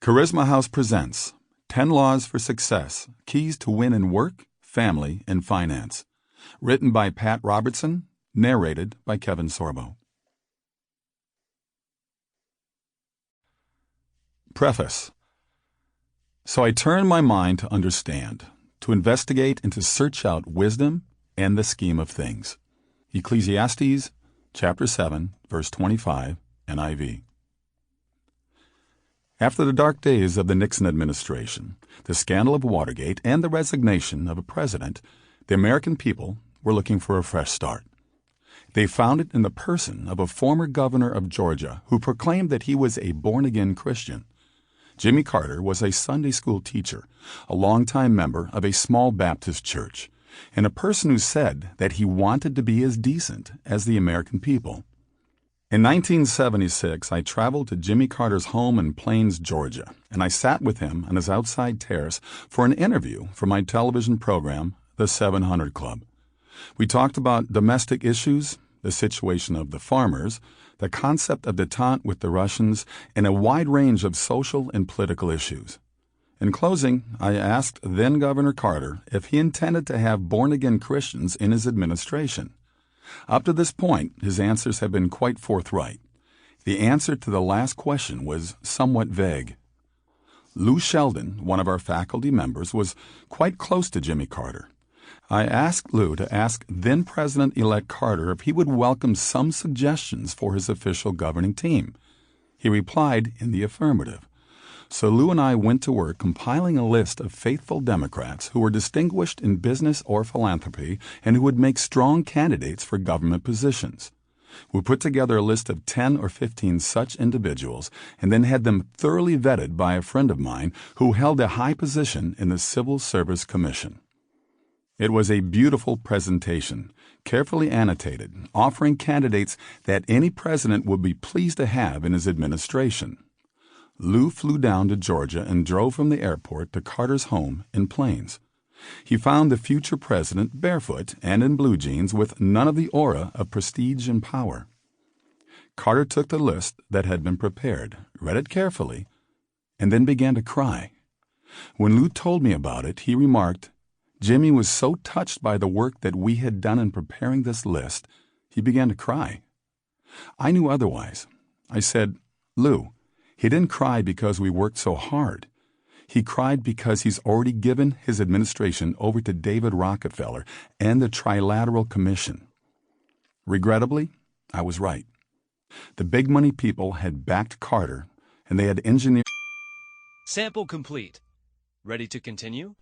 Charisma House presents 10 Laws for Success, Keys to Win in Work, Family, and Finance. Written by Pat Robertson, narrated by Kevin Sorbo. Preface. So I turn my mind to understand, to investigate and to search out wisdom and the scheme of things. Ecclesiastes, chapter 7, verse 25, NIV. After the dark days of the Nixon administration, the scandal of Watergate, and the resignation of a president, the American people were looking for a fresh start. They found it in the person of a former governor of Georgia who proclaimed that he was a born-again Christian. Jimmy Carter was a Sunday school teacher, a longtime member of a small Baptist church, and a person who said that he wanted to be as decent as the American people. In 1976, I traveled to Jimmy Carter's home in Plains, Georgia, and I sat with him on his outside terrace for an interview for my television program, The 700 Club. We talked about domestic issues, the situation of the farmers, the concept of détente with the Russians, and a wide range of social and political issues. In closing, I asked then-Governor Carter if he intended to have born-again Christians in his administration. Up to this point, his answers have been quite forthright. The answer to the last question was somewhat vague. Lou Sheldon, one of our faculty members, was quite close to Jimmy Carter. I asked Lou to ask then-President-elect Carter if he would welcome some suggestions for his official governing team. He replied in the affirmative. So Lou and I went to work compiling a list of faithful Democrats who were distinguished in business or philanthropy and who would make strong candidates for government positions. We put together a list of 10 or 15 such individuals and then had them thoroughly vetted by a friend of mine who held a high position in the Civil Service Commission. It was a beautiful presentation, carefully annotated, offering candidates that any president would be pleased to have in his administration. Lou flew down to Georgia and drove from the airport to Carter's home in Plains. He found the future president barefoot and in blue jeans with none of the aura of prestige and power. Carter took the list that had been prepared, read it carefully, and then began to cry. When Lou told me about it, he remarked, Jimmy was so touched by the work that we had done in preparing this list, he began to cry. I knew otherwise. I said, Lou, he didn't cry because we worked so hard. He cried because he's already given his administration over to David Rockefeller and the Trilateral Commission. Regrettably, I was right. The big money people had backed Carter, and they had engineered... Sample complete. Ready to continue?